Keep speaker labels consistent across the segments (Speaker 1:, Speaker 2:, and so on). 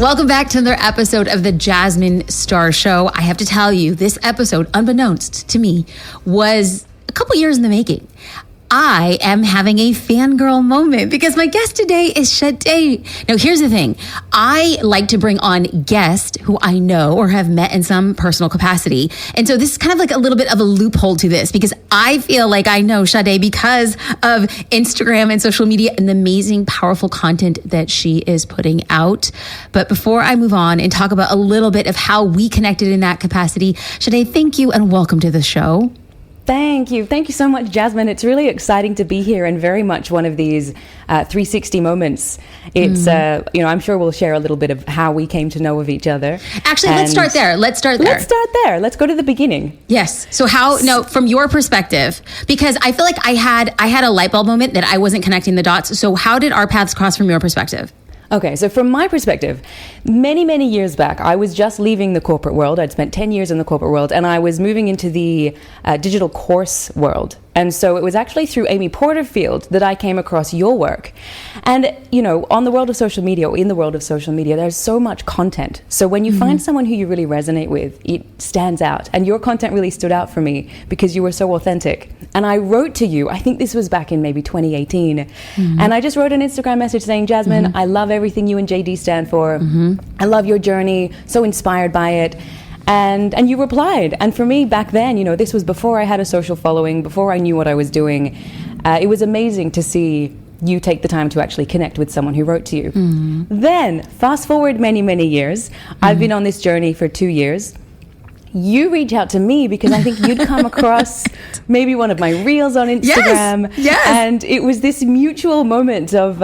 Speaker 1: Welcome back to another episode of the Jasmine Star Show. I have to tell you, this episode, unbeknownst to me, was a couple years in the making. I am having a fangirl moment because my guest today is Shadé. Now, here's the thing. I like to bring on guests who I know or have met in some personal capacity. And so this is kind of like a little bit of a loophole to this because I feel like I know Shadé because of Instagram and social media and the amazing, powerful content that she is putting out. But before I move on and talk about a little bit of how we connected in that capacity, Shadé, thank you and welcome to the show.
Speaker 2: Thank you. Thank you so much, Jasmine. It's really exciting to be here and very much one of these 360 moments. It's, I'm sure we'll share a little bit of how we came to know of each other.
Speaker 1: Actually, let's start there. Let's start there.
Speaker 2: Let's go to the beginning.
Speaker 1: Yes. So from your perspective, because I feel like I had a light bulb moment that I wasn't connecting the dots. So how did our paths cross from your perspective?
Speaker 2: Okay, so from my perspective, many, many years back, I was just leaving the corporate world. I'd spent 10 years in the corporate world, and I was moving into the digital course world. And so it was actually through Amy Porterfield that I came across your work. And, on the world of social media, or in the world of social media, there's so much content. So when you find someone who you really resonate with, it stands out. And your content really stood out for me because you were so authentic. And I wrote to you, I think this was back in maybe 2018. And I just wrote an Instagram message saying, Jasmine, I love everything you and JD stand for. I love your journey, so inspired by it. And you replied. And for me back then, this was before I had a social following, before I knew what I was doing. It was amazing to see you take the time to actually connect with someone who wrote to you. Then, fast forward many, many years. I've been on this journey for 2 years. You reach out to me because I think you'd come across maybe one of my reels on Instagram.
Speaker 1: Yes.
Speaker 2: And it was this mutual moment of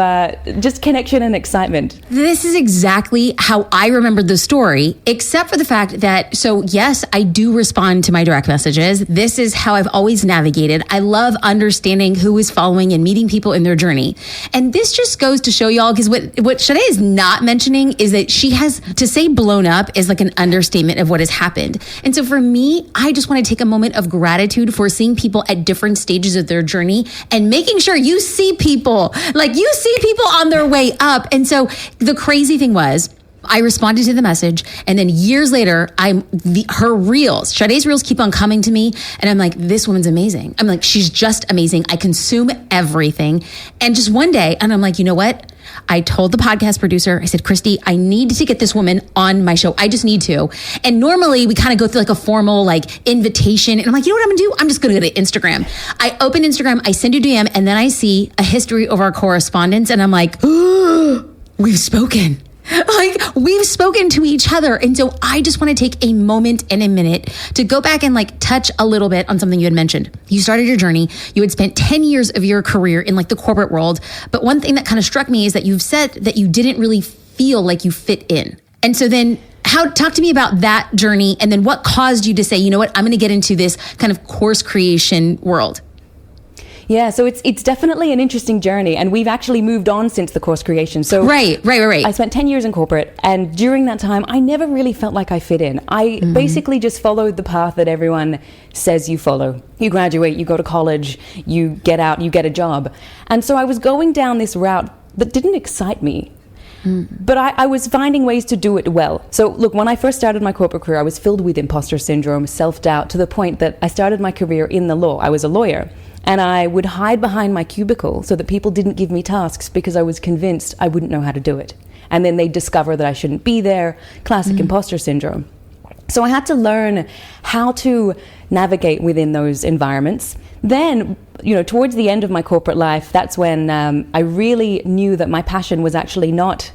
Speaker 2: just connection and excitement.
Speaker 1: This is exactly how I remembered the story, except for the fact that, so yes, I do respond to my direct messages. This is how I've always navigated. I love understanding who is following and meeting people in their journey. And this just goes to show y'all, because what Shadé is not mentioning is that she has, to say blown up is like an understatement of what has happened. And so for me, I just want to take a moment of gratitude for seeing people at different stages of their journey and making sure you see people on their way up. And so the crazy thing was, I responded to the message, and then years later, her reels, Shadé's reels keep on coming to me, and I'm like, this woman's amazing. I'm like, she's just amazing. I consume everything. And just one day, and I'm like, you know what? I told the podcast producer, I said, Christy, I need to get this woman on my show. I just need to. And normally we kind of go through like a formal invitation. And I'm like, you know what I'm gonna do? I'm just gonna go to Instagram. I open Instagram, I send you a DM, and then I see a history of our correspondence. And I'm like, oh, we've spoken. We've spoken to each other. And so I just want to take a moment and a minute to go back and touch a little bit on something you had mentioned. You started your journey. You had spent 10 years of your career in the corporate world. But one thing that kind of struck me is that you've said that you didn't really feel like you fit in. And so then talk to me about that journey. And then what caused you to say, you know what, I'm going to get into this kind of course creation world.
Speaker 2: Yeah, so it's definitely an interesting journey, and we've actually moved on since the course creation. So
Speaker 1: right. I
Speaker 2: spent 10 years in corporate, and during that time, I never really felt like I fit in. I basically just followed the path that everyone says you follow. You graduate, you go to college, you get out, you get a job. And so I was going down this route that didn't excite me. But I was finding ways to do it well. So look, when I first started my corporate career, I was filled with imposter syndrome, self-doubt, to the point that I started my career in the law. I was a lawyer. And I would hide behind my cubicle so that people didn't give me tasks because I was convinced I wouldn't know how to do it. And then they'd discover that I shouldn't be there. Classic imposter syndrome. So I had to learn how to navigate within those environments. Then, towards the end of my corporate life, that's when I really knew that my passion was actually not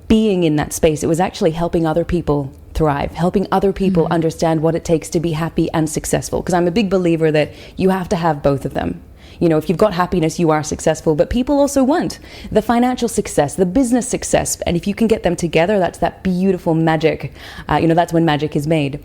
Speaker 2: being in that space. It was actually helping other people thrive, helping other people understand what it takes to be happy and successful. Because I'm a big believer that you have to have both of them. If you've got happiness, you are successful, but people also want the financial success, the business success. And if you can get them together, that's that beautiful magic. That's when magic is made.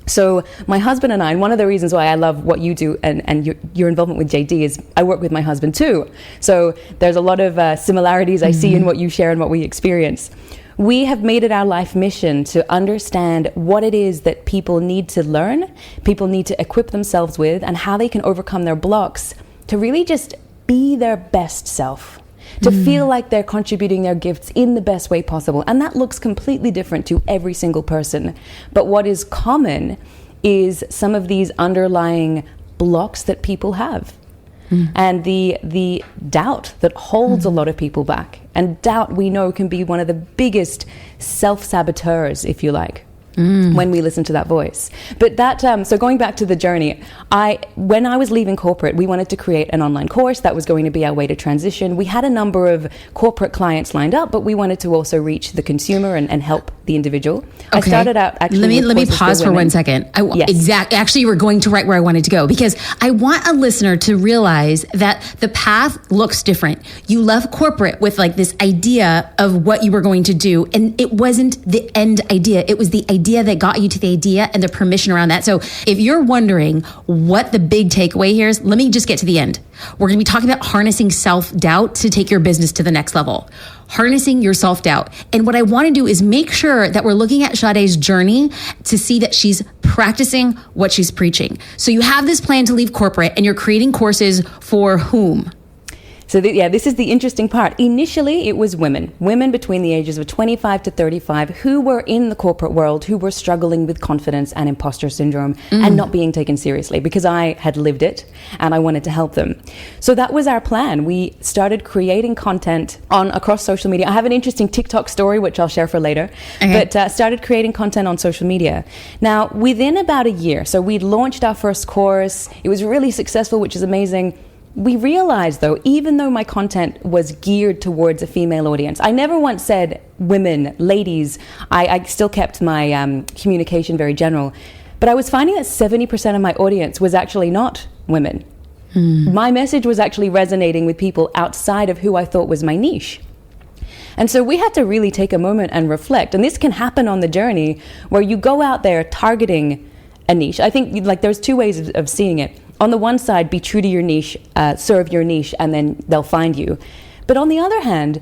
Speaker 2: So my husband and I, and one of the reasons why I love what you do and your involvement with JD is I work with my husband too. So there's a lot of similarities I see in what you share and what we experience. We have made it our life mission to understand what it is that people need to learn, people need to equip themselves with, and how they can overcome their blocks to really just be their best self. to feel like they're contributing their gifts in the best way possible. And that looks completely different to every single person. But what is common is some of these underlying blocks that people have. And the doubt that holds a lot of people back. And doubt, we know, can be one of the biggest self-saboteurs, if you like, when we listen to that voice. But that, so going back to the journey, when I was leaving corporate, we wanted to create an online course that was going to be our way to transition. We had a number of corporate clients lined up, but we wanted to also reach the consumer and help the individual. Okay. I started out actually.
Speaker 1: Let me pause for 1 second.
Speaker 2: Yes.
Speaker 1: Actually, you were going to right where I wanted to go, because I want a listener to realize that the path looks different. You left corporate with like this idea of what you were going to do, and it wasn't the end idea. It was the idea that got you to the idea and the permission around that. So if you're wondering what the big takeaway here is, let me just get to the end. We're going to be talking about harnessing self-doubt to take your business to the next level. Harnessing your self-doubt. And what I want to do is make sure that we're looking at Shadé's journey to see that she's practicing what she's preaching. So you have this plan to leave corporate and you're creating courses for whom?
Speaker 2: So this is the interesting part. Initially, it was women between the ages of 25 to 35 who were in the corporate world, who were struggling with confidence and imposter syndrome and not being taken seriously, because I had lived it and I wanted to help them. So that was our plan. We started creating content across social media. I have an interesting TikTok story, which I'll share for later, but started creating content on social media. Now, within about a year, so we'd launched our first course. It was really successful, which is amazing. We realized, though, even though my content was geared towards a female audience, I never once said women, ladies. I still kept my communication very general. But I was finding that 70% of my audience was actually not women. My message was actually resonating with people outside of who I thought was my niche. And so we had to really take a moment and reflect. And this can happen on the journey where you go out there targeting a niche. I think like there's two ways of seeing it. On the one side, be true to your niche, serve your niche, and then they'll find you. But on the other hand,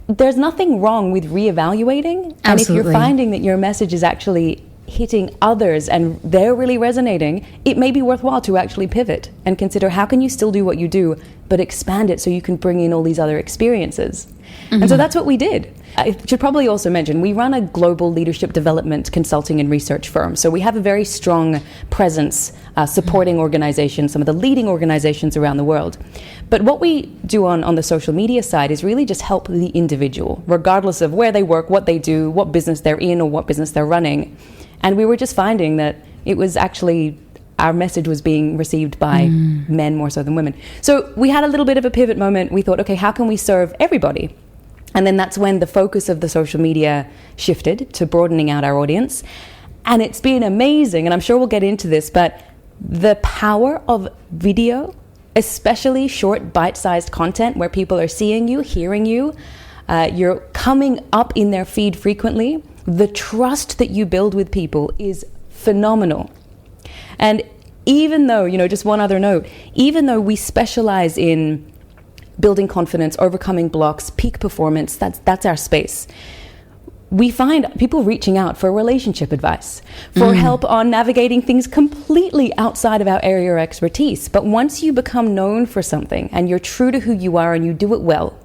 Speaker 2: there's nothing wrong with reevaluating.
Speaker 1: Absolutely.
Speaker 2: And if you're finding that your message is actually hitting others and they're really resonating, it may be worthwhile to actually pivot and consider how can you still do what you do, but expand it so you can bring in all these other experiences. And so that's what we did. I should probably also mention, we run a global leadership development consulting and research firm. So we have a very strong presence supporting organizations, some of the leading organizations around the world. But what we do on the social media side is really just help the individual, regardless of where they work, what they do, what business they're in, or what business they're running. And we were just finding that it was actually, our message was being received by men more so than women. So we had a little bit of a pivot moment. We thought, okay, how can we serve everybody? And then that's when the focus of the social media shifted to broadening out our audience. And it's been amazing, and I'm sure we'll get into this, but the power of video, especially short bite-sized content where people are seeing you, hearing you, you're coming up in their feed frequently, the trust that you build with people is phenomenal. And even though, just one other note, even though we specialize in building confidence, overcoming blocks, peak performance, that's our space. We find people reaching out for relationship advice, for help on navigating things completely outside of our area of expertise. But once you become known for something and you're true to who you are and you do it well,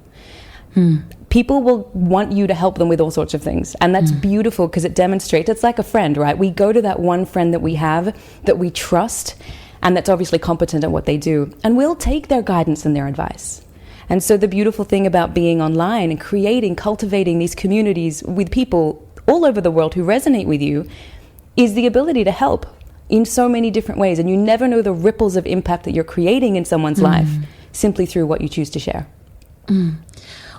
Speaker 2: people will want you to help them with all sorts of things. And that's beautiful because it demonstrates, it's like a friend, right? We go to that one friend that we have, that we trust, and that's obviously competent at what they do. And we'll take their guidance and their advice. And so the beautiful thing about being online and cultivating these communities with people all over the world who resonate with you is the ability to help in so many different ways. And you never know the ripples of impact that you're creating in someone's life simply through what you choose to share.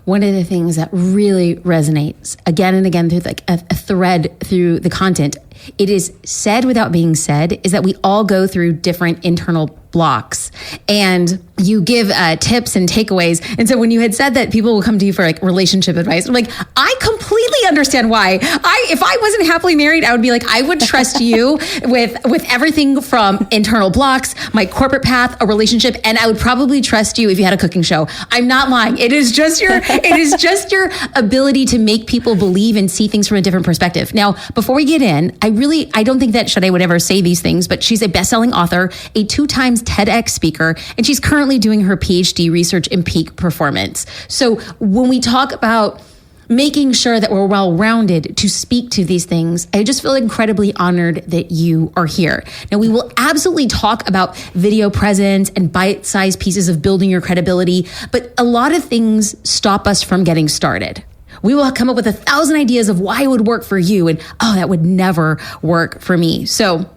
Speaker 1: One of the things that really resonates again and again through like a thread through the content, it is said without being said, is that we all go through different internal blocks, and you give tips and takeaways. And so when you had said that people will come to you for like relationship advice, I'm like, I completely understand why. If I wasn't happily married, I would be like, I would trust you with everything from internal blocks, my corporate path, a relationship, and I would probably trust you if you had a cooking show. I'm not lying. It is just your ability to make people believe and see things from a different perspective. Now, before we get in, I don't think that Shadé would ever say these things, but she's a best-selling author, a 2-time TEDx speaker, and she's currently doing her PhD research in peak performance. So when we talk about making sure that we're well-rounded to speak to these things, I just feel incredibly honored that you are here. Now, we will absolutely talk about video presence and bite-sized pieces of building your credibility, but a lot of things stop us from getting started. We will come up with 1,000 ideas of why it would work for you, and that would never work for me. So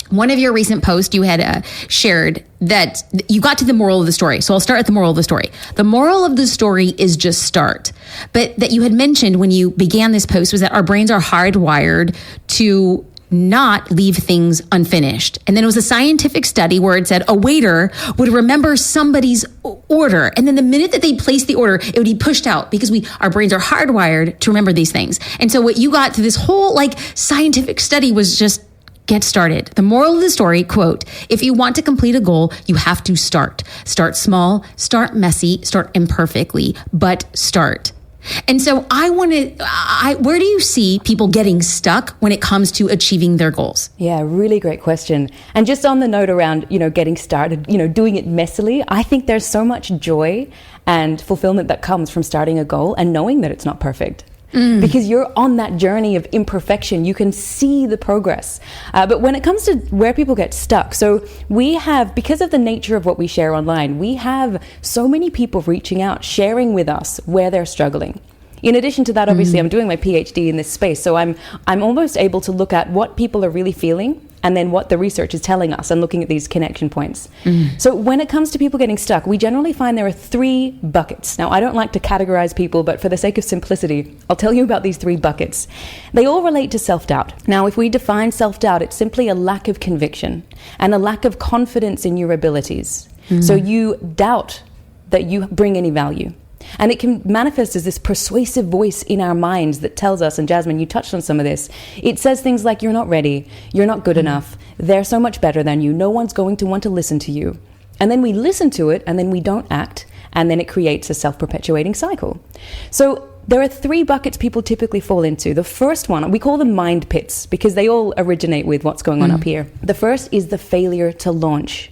Speaker 1: one of your recent posts, you had shared that you got to the moral of the story. So I'll start at the moral of the story. The moral of the story is just start. But that you had mentioned when you began this post was that our brains are hardwired to not leave things unfinished. And then it was a scientific study where it said a waiter would remember somebody's order. And then the minute that they placed the order, it would be pushed out because our brains are hardwired to remember these things. And so what you got to this whole scientific study was just get started. The moral of the story, quote, if you want to complete a goal, you have to start. Start small, start messy, start imperfectly, but start. And so where do you see people getting stuck when it comes to achieving their goals?
Speaker 2: Yeah, really great question. And just on the note around, getting started, doing it messily, I think there's so much joy and fulfillment that comes from starting a goal and knowing that it's not perfect. Because you're on that journey of imperfection. You can see the progress. But when it comes to where people get stuck, so we have, because of the nature of what we share online, we have so many people reaching out, sharing with us where they're struggling. In addition to that, obviously, I'm doing my PhD in this space, so I'm almost able to look at what people are really feeling and then what the research is telling us and looking at these connection points. So when it comes to people getting stuck, we generally find there are 3 buckets. Now, I don't like to categorize people, but for the sake of simplicity, I'll tell you about these 3 buckets. They all relate to self-doubt. Now, if we define self-doubt, it's simply a lack of conviction and a lack of confidence in your abilities. So you doubt that you bring any value. And it can manifest as this persuasive voice in our minds that tells us, and Jasmine, you touched on some of this, it says things like, you're not ready, you're not good enough, they're so much better than you, no one's going to want to listen to you. And then we listen to it, and then we don't act, and then it creates a self-perpetuating cycle. So there are 3 buckets people typically fall into. The first one, we call them mind pits, because they all originate with what's going on up here. The first is the failure to launch.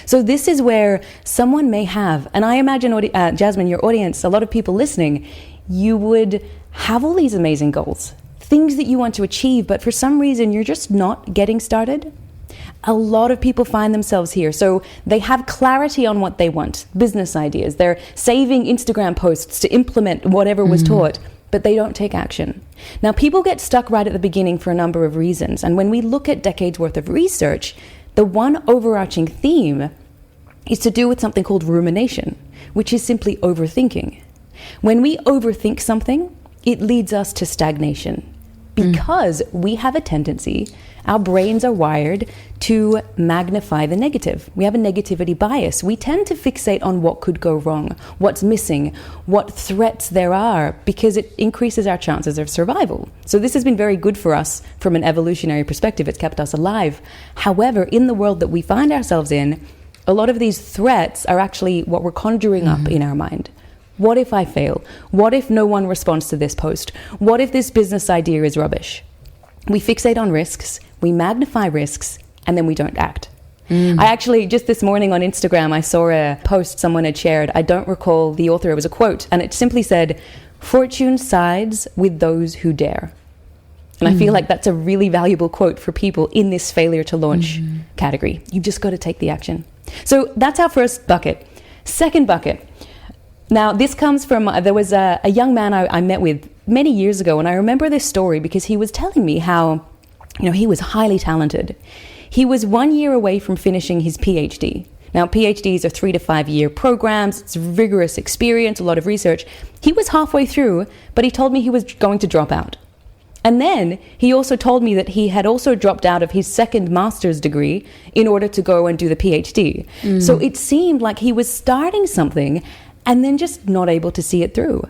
Speaker 2: So this is where someone may have, and I imagine, Jasmine, your audience, a lot of people listening, you would have all these amazing goals, things that you want to achieve, but for some reason you're just not getting started. A lot of people find themselves here. So they have clarity on what they want, business ideas. They're saving Instagram posts to implement whatever was taught, but they don't take action. Now, people get stuck right at the beginning for a number of reasons. And when we look at decades worth of research, the one overarching theme is to do with something called rumination, which is simply overthinking. When we overthink something, it leads us to stagnation because we have a tendency, our brains are wired to magnify the negative. We have a negativity bias. We tend to fixate on what could go wrong, what's missing, what threats there are, because it increases our chances of survival. So this has been very good for us from an evolutionary perspective. It's kept us alive. However, in the world that we find ourselves in, a lot of these threats are actually what we're conjuring up in our mind. What if I fail? What if no one responds to this post? What if this business idea is rubbish? We fixate on risks, we magnify risks, and then we don't act. I actually, just this morning on Instagram, I saw a post someone had shared. I don't recall the author, it was a quote, and it simply said, "Fortune sides with those who dare." And I feel like that's a really valuable quote for people in this failure to launch category. You've just got to take the action. So that's our first bucket. Second bucket. Now, this comes from, there was a young man I met with many years ago, and I remember this story because he was telling me how, he was highly talented. He was 1 year away from finishing his PhD. Now, PhDs are 3 to 5 year programs. It's rigorous experience, a lot of research. He was halfway through, but he told me he was going to drop out. And then he also told me that he had also dropped out of his second master's degree in order to go and do the PhD. So it seemed like he was starting something and then just not able to see it through.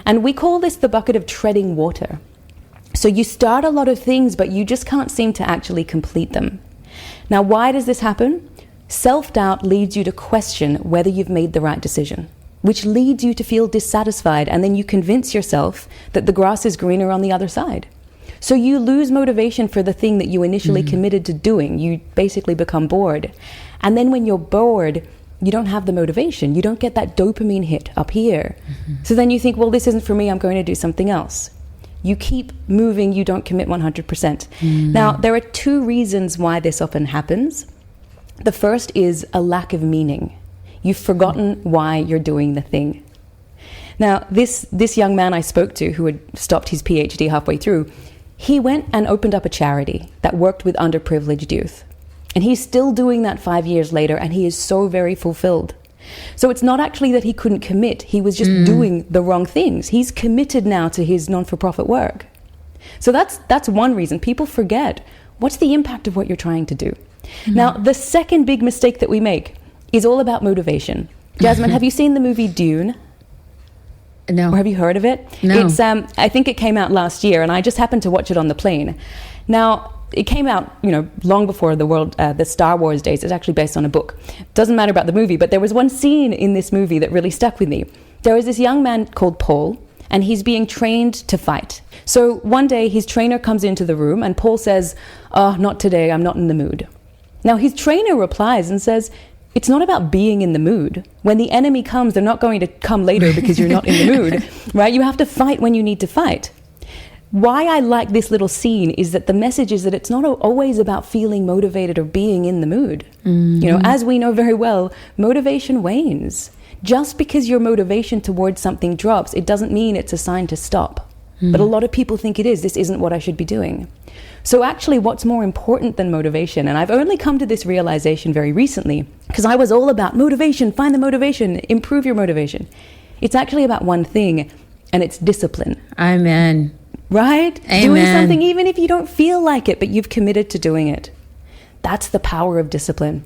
Speaker 2: And we call this the bucket of treading water. So you start a lot of things, but you just can't seem to actually complete them. Now, why does this happen? Self-doubt leads you to question whether you've made the right decision, which leads you to feel dissatisfied, and then you convince yourself that the grass is greener on the other side. So you lose motivation for the thing that you initially committed to doing. You basically become bored. And then when you're bored, you don't have the motivation. You don't get that dopamine hit up here. So then you think, well, this isn't for me. I'm going to do something else. You keep moving. You don't commit 100%. Now, there are two reasons why this often happens. The first is a lack of meaning. You've forgotten why you're doing the thing. Now, this young man I spoke to who had stopped his PhD halfway through, he went and opened up a charity that worked with underprivileged youth. And he's still doing that 5 years later, and he is so very fulfilled. So it's not actually that he couldn't commit. He was just doing the wrong things. He's committed now to his non-for-profit work. So that's one reason. People forget, what's the impact of what you're trying to do? Now, the second big mistake that we make is all about motivation. Jasmine, have you seen the movie Dune?
Speaker 1: No.
Speaker 2: Or have you heard of it?
Speaker 1: No.
Speaker 2: It's I think it came out last year, and I just happened to watch it on the plane. Now, it came out, long before the Star Wars days. It's actually based on a book. Doesn't matter about the movie, but there was one scene in this movie that really stuck with me. There was this young man called Paul, and he's being trained to fight. So one day, his trainer comes into the room, and Paul says, "Oh, not today. I'm not in the mood." Now, his trainer replies and says, "It's not about being in the mood. When the enemy comes, they're not going to come later because you're not in the mood, right? You have to fight when you need to fight." Why I like this little scene is that the message is that it's not always about feeling motivated or being in the mood. As we know very well, motivation wanes. Just because your motivation towards something drops, it doesn't mean it's a sign to stop. But a lot of people think it is. This isn't what I should be doing. So actually, what's more important than motivation? And I've only come to this realization very recently, because I was all about motivation, find the motivation, improve your motivation. It's actually about one thing, and it's discipline.
Speaker 1: Amen.
Speaker 2: Right?
Speaker 1: Amen.
Speaker 2: Doing something even if you don't feel like it, but you've committed to doing it. That's the power of discipline.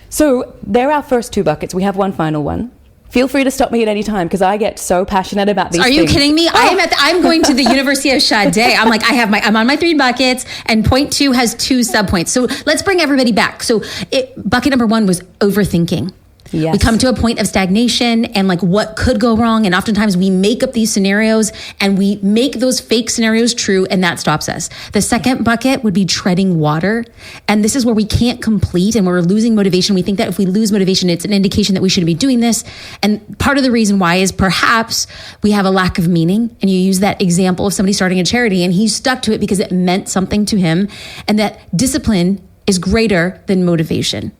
Speaker 2: So there are our first two buckets. We have one final one. Feel free to stop me at any time, because I get so passionate about these things.
Speaker 1: Are you kidding me? I'm going to the University of Shadé. I'm on my 3 buckets, and point 2 has 2 subpoints. So let's bring everybody back. So bucket number 1 was overthinking. Yes. We come to a point of stagnation and what could go wrong. And oftentimes we make up these scenarios and we make those fake scenarios true, and that stops us. The second bucket would be treading water. And this is where we can't complete and we're losing motivation. We think that if we lose motivation, it's an indication that we shouldn't be doing this. And part of the reason why is perhaps we have a lack of meaning. And you use that example of somebody starting a charity, and he stuck to it because it meant something to him, and that discipline is greater than motivation.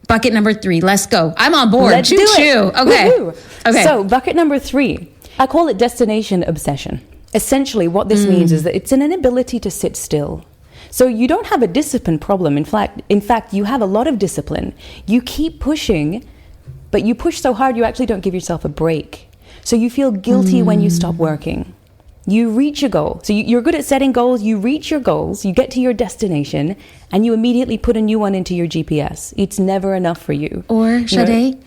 Speaker 1: Bucket number 3, let's go. I'm on board.
Speaker 2: Let's do it.
Speaker 1: Okay.
Speaker 2: Woo-hoo.
Speaker 1: Okay.
Speaker 2: So bucket number 3, I call it destination obsession. Essentially, what this means is that it's an inability to sit still. So you don't have a discipline problem. In fact, you have a lot of discipline. You keep pushing, but you push so hard you actually don't give yourself a break. So you feel guilty when you stop working. You reach a goal. So you're good at setting goals. You reach your goals. You get to your destination, and you immediately put a new one into your GPS. It's never enough for you.
Speaker 1: Or, Shadé,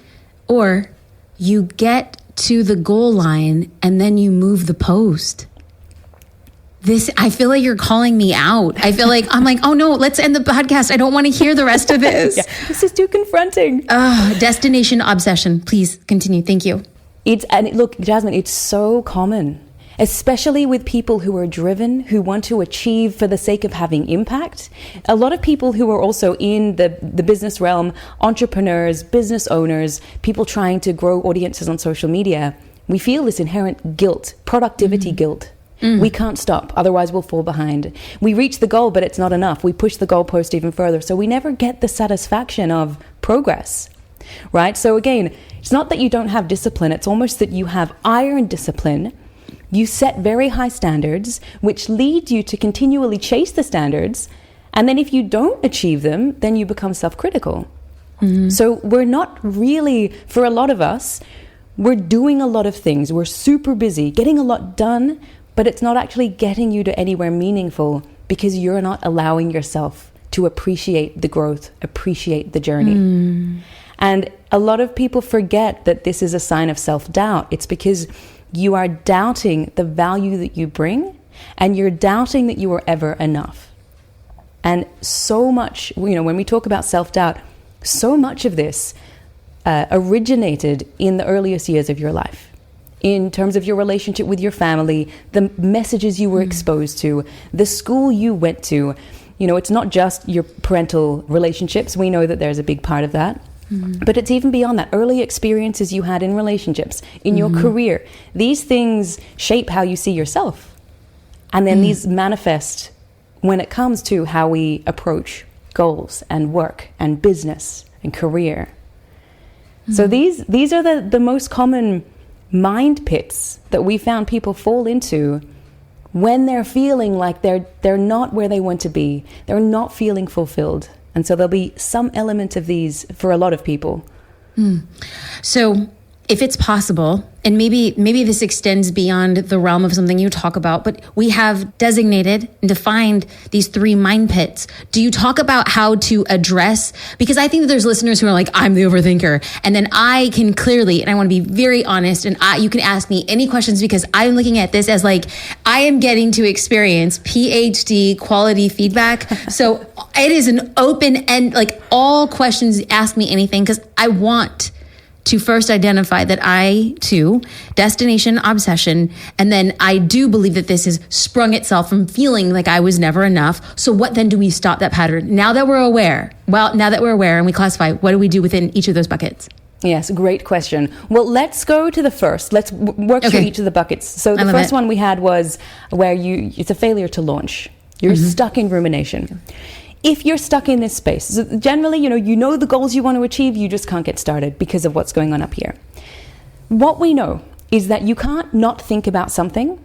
Speaker 1: or you get to the goal line and then you move the post. I feel like you're calling me out. I feel like, oh no, let's end the podcast. I don't want to hear the rest of this.
Speaker 2: This is too confronting.
Speaker 1: Destination obsession. Please continue. Thank you.
Speaker 2: Look, Jasmine, it's so common. Especially with people who are driven, who want to achieve for the sake of having impact. A lot of people who are also in the business realm, entrepreneurs, business owners, people trying to grow audiences on social media, we feel this inherent guilt, productivity guilt. We can't stop, otherwise we'll fall behind. We reach the goal, but it's not enough. We push the goalpost even further, so we never get the satisfaction of progress, right? So again, it's not that you don't have discipline, it's almost that you have iron discipline. You set very high standards, which lead you to continually chase the standards. And then if you don't achieve them, then you become self-critical. So we're not really, for a lot of us, we're doing a lot of things. We're super busy, getting a lot done, but it's not actually getting you to anywhere meaningful because you're not allowing yourself to appreciate the growth, appreciate the journey. And a lot of people forget that this is a sign of self-doubt. It's because you are doubting the value that you bring, and you're doubting that you are ever enough. And so much, when we talk about self-doubt, so much of this originated in the earliest years of your life. in terms of your relationship with your family, the messages you were exposed to, the school you went to. You know, it's not just your parental relationships. We know that there's a big part of that. But it's even beyond that. Early experiences you had in relationships, in your career. These things shape how you see yourself. And then these manifest when it comes to how we approach goals and work and business and career. So these are the most common mind pits that we found people fall into when they're feeling like they're not where they want to be. They're not feeling fulfilled. And so there'll be some element of these for a lot of people.
Speaker 1: So if it's possible, and maybe this extends beyond the realm of something you talk about, but we have designated and defined these 3 mind pits. Do you talk about how to address, because I think that there's listeners who are like, I'm the overthinker. And then I can clearly, and I want to be very honest, and you can ask me any questions because I'm looking at this as like, I am getting to experience PhD quality feedback. So it is an open end, like all questions, ask me anything, because I want to first identify that I, too, destination obsession, and then I do believe that this has sprung itself from feeling like I was never enough. So what then do we stop that pattern? Now that we're aware and we classify, what do we do within each of those buckets?
Speaker 2: Yes, great question. Well, let's go to the first. Let's work through each of the buckets. So the first one we had was where it's a failure to launch. You're stuck in rumination. If you're stuck in this space, so generally, you know the goals you want to achieve, you just can't get started because of what's going on up here. What we know is that you can't not think about something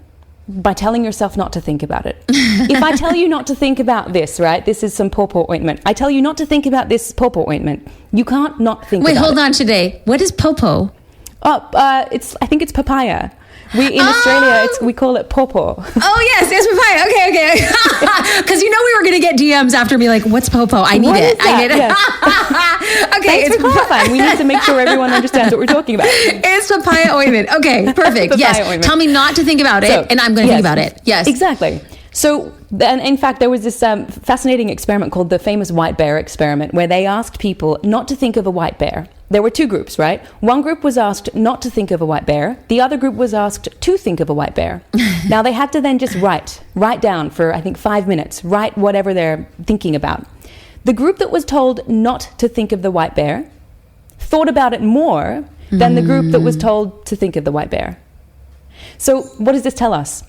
Speaker 2: by telling yourself not to think about it. If I tell you not to think about this, right? This is some pawpaw ointment. I tell you not to think about this pawpaw ointment. You can't not think about it.
Speaker 1: Wait, hold on, Shadé. What is pawpaw?
Speaker 2: Oh, I think it's papaya. In Australia, we call it pawpaw.
Speaker 1: Oh, yes, papaya. Okay. Because we were going to get DMs after me like, what's pawpaw? I need it.
Speaker 2: Yes.
Speaker 1: Okay.
Speaker 2: Thanks for clarifying. We need to make sure everyone understands what we're talking about.
Speaker 1: It's papaya ointment. Okay, perfect. Yes. Ointment. Tell me not to think about it, and I'm going to think about it. Yes.
Speaker 2: Exactly. So, in fact, there was this fascinating experiment called the famous white bear experiment, where they asked people not to think of a white bear. There were 2 groups, right? One group was asked not to think of a white bear. The other group was asked to think of a white bear. Now, they had to then just write down for, I think, 5 minutes, write whatever they're thinking about. The group that was told not to think of the white bear thought about it more than the group that was told to think of the white bear. So what does this tell us?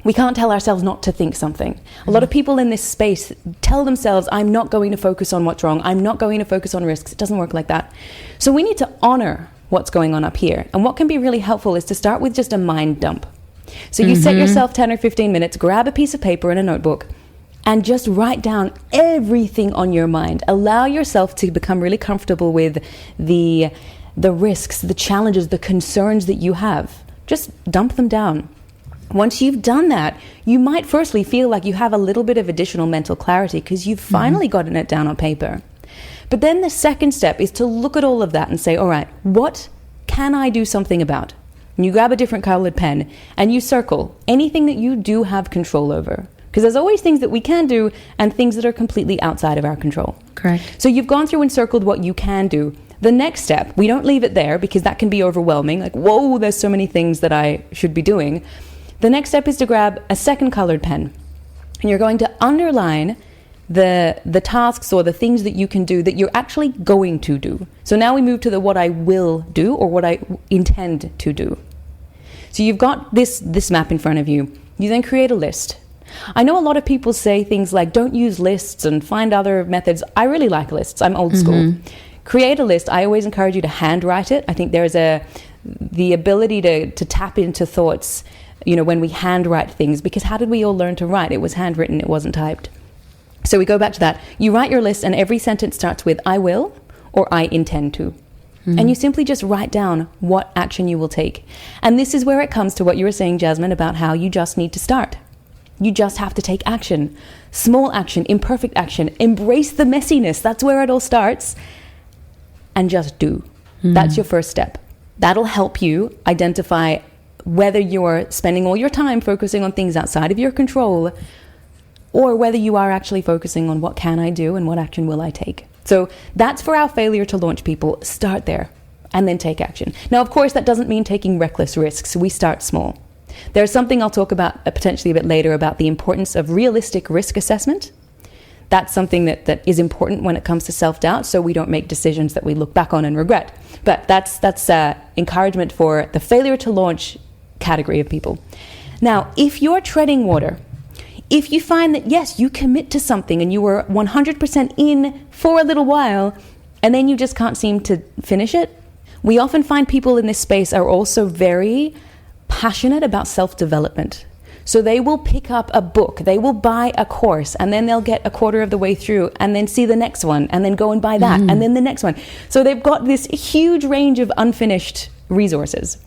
Speaker 2: We can't tell ourselves not to think something. A lot of people in this space tell themselves, I'm not going to focus on what's wrong. I'm not going to focus on risks. It doesn't work like that. So we need to honor what's going on up here. And what can be really helpful is to start with just a mind dump. So you set yourself 10 or 15 minutes, grab a piece of paper and a notebook, and just write down everything on your mind. Allow yourself to become really comfortable with the risks, the challenges, the concerns that you have. Just dump them down. Once you've done that, you might firstly feel like you have a little bit of additional mental clarity because you've finally gotten it down on paper. But then the second step is to look at all of that and say, all right, what can I do something about? And you grab a different colored pen and you circle anything that you do have control over. Because there's always things that we can do and things that are completely outside of our control.
Speaker 1: Correct.
Speaker 2: So you've gone through and circled what you can do. The next step, we don't leave it there because that can be overwhelming. Like, whoa, there's so many things that I should be doing. The next step is to grab a second colored pen. And you're going to underline the tasks or the things that you can do that you're actually going to do. So now we move to the what I will do or what I intend to do. So you've got this map in front of you. You then create a list. I know a lot of people say things like, don't use lists and find other methods. I really like lists. I'm old school. Create a list. I always encourage you to handwrite it. I think there's the ability to tap into thoughts, when we handwrite things, because how did we all learn to write? It was handwritten, it wasn't typed. So we go back to that. You write your list and every sentence starts with I will or I intend to. And you simply just write down what action you will take. And this is where it comes to what you were saying, Jasmine, about how you just need to start. You just have to take action. Small action, imperfect action. Embrace the messiness. That's where it all starts. And just do. That's your first step. That'll help you identify whether you're spending all your time focusing on things outside of your control or whether you are actually focusing on what can I do and what action will I take. So that's for our failure to launch people. Start there and then take action. Now, of course, that doesn't mean taking reckless risks. We start small. There's something I'll talk about potentially a bit later about the importance of realistic risk assessment. That's something that is important when it comes to self-doubt, so we don't make decisions that we look back on and regret. But that's encouragement for the failure to launch category of people. Now, if you're treading water, if you find that, yes, you commit to something and you were 100% in for a little while, and then you just can't seem to finish it, we often find people in this space are also very passionate about self-development. So they will pick up a book, they will buy a course, and then they'll get a quarter of the way through and then see the next one and then go and buy that and then the next one. So they've got this huge range of unfinished resources.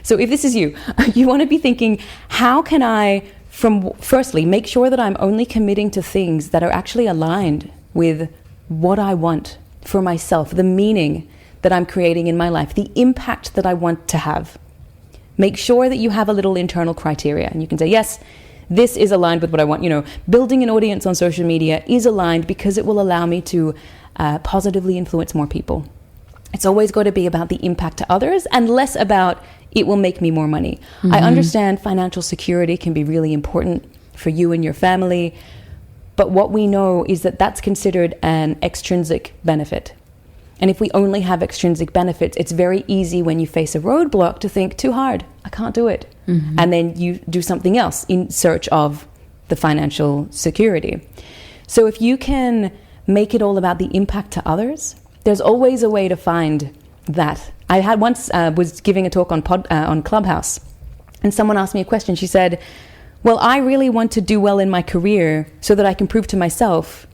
Speaker 2: So if this is you, you want to be thinking, how can I, firstly, make sure that I'm only committing to things that are actually aligned with what I want for myself, the meaning that I'm creating in my life, the impact that I want to have. Make sure that you have a little internal criteria and you can say, yes, this is aligned with what I want. Building an audience on social media is aligned because it will allow me to positively influence more people. It's always got to be about the impact to others and less about it will make me more money. I understand financial security can be really important for you and your family, but what we know is that that's considered an extrinsic benefit. And if we only have extrinsic benefits, it's very easy when you face a roadblock to think, too hard, I can't do it. And then you do something else in search of the financial security. So if you can make it all about the impact to others, there's always a way to find that. I had once was giving a talk on Clubhouse, and someone asked me a question. She said, well, I really want to do well in my career so that I can prove to myself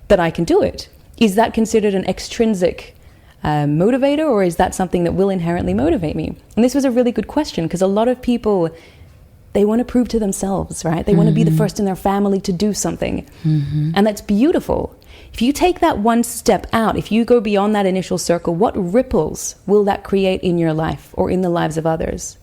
Speaker 2: that I can do it. Is that considered an extrinsic motivator, or is that something that will inherently motivate me? And this was a really good question, because a lot of people, they want to prove to themselves, right? They want to be the first in their family to do something. And that's beautiful. If you take that one step out, if you go beyond that initial circle, what ripples will that create in your life or in the lives of others?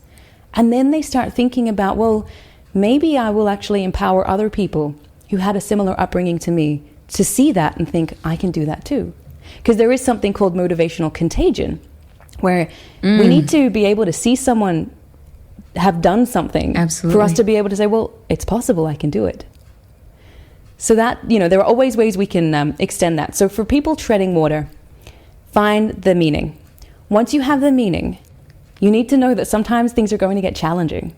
Speaker 2: And then they start thinking about, well, maybe I will actually empower other people who had a similar upbringing to me to see that and think, I can do that too. Because there is something called motivational contagion, where we need to be able to see someone have done something for us to be able to say, well, it's possible, I can do it. So that, there are always ways we can extend that. So for people treading water, find the meaning. Once you have the meaning, you need to know that sometimes things are going to get challenging.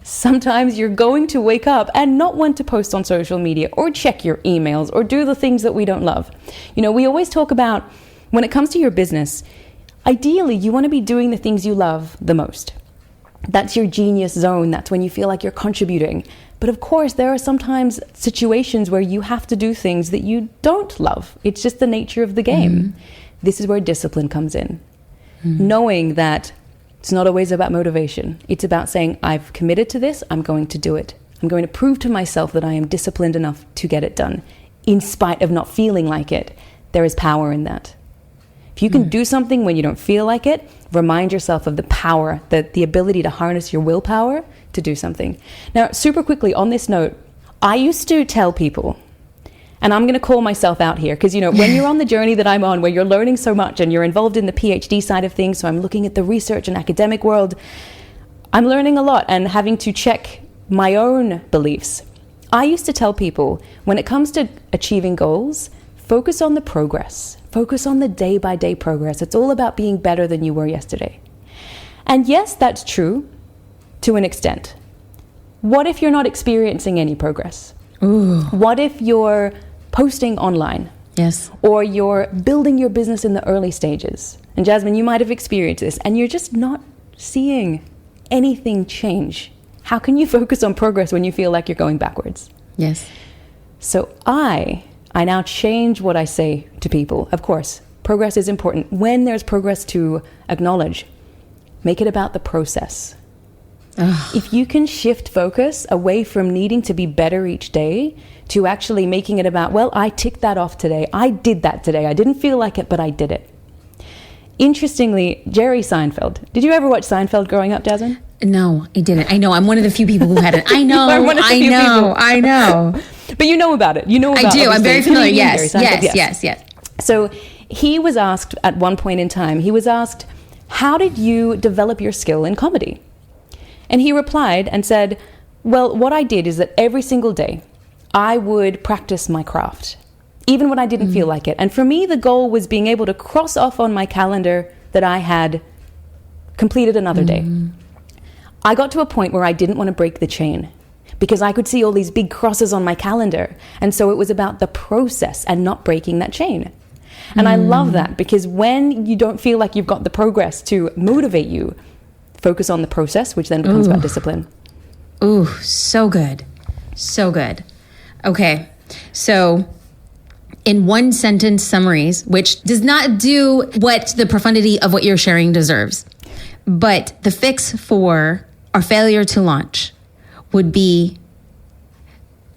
Speaker 2: Sometimes you're going to wake up and not want to post on social media or check your emails or do the things that we don't love. We always talk about, when it comes to your business, ideally you want to be doing the things you love the most. That's your genius zone. That's when you feel like you're contributing. But of course, there are sometimes situations where you have to do things that you don't love. It's just the nature of the game. This is where discipline comes in. Knowing that it's not always about motivation. It's about saying, I've committed to this, I'm going to do it. I'm going to prove to myself that I am disciplined enough to get it done. In spite of not feeling like it, there is power in that. If you can do something when you don't feel like it, remind yourself of the power, the ability to harness your willpower to do something. Now, super quickly on this note, I used to tell people, and I'm going to call myself out here, because, when you're on the journey that I'm on, where you're learning so much and you're involved in the PhD side of things, so I'm looking at the research and academic world, I'm learning a lot and having to check my own beliefs. I used to tell people, when it comes to achieving goals, focus on the progress. Focus on the day-by-day progress. It's all about being better than you were yesterday. And yes, that's true to an extent. What if you're not experiencing any progress? What if you're posting online?
Speaker 1: Yes.
Speaker 2: Or you're building your business in the early stages. And Jasmine, you might have experienced this, and you're just not seeing anything change. How can you focus on progress when you feel like you're going backwards?
Speaker 1: Yes.
Speaker 2: So I now change what I say to people. Of course, progress is important. When there's progress to acknowledge, make it about the process. If you can shift focus away from needing to be better each day to actually making it about, well, I ticked that off today. I did that today. I didn't feel like it, but I did it. Interestingly, Jerry Seinfeld. Did you ever watch Seinfeld growing up, Jasmine?
Speaker 1: No, I didn't. I know. I'm one of the few people who hadn't. I know. I know.
Speaker 2: But you know about it. You know about it.
Speaker 1: I do. I'm very familiar. Yes.
Speaker 2: So he was asked at one point in time, how did you develop your skill in comedy? And he replied and said, well, what I did is that every single day I would practice my craft, even when I didn't feel like it. And for me, the goal was being able to cross off on my calendar that I had completed another day. I got to a point where I didn't want to break the chain because I could see all these big crosses on my calendar. And so it was about the process and not breaking that chain. And I love that, because when you don't feel like you've got the progress to motivate you, focus on the process, which then becomes about discipline.
Speaker 1: Ooh, so good. So good. Okay. So in one sentence summaries, which does not do what the profundity of what you're sharing deserves, but the fix for our failure to launch would be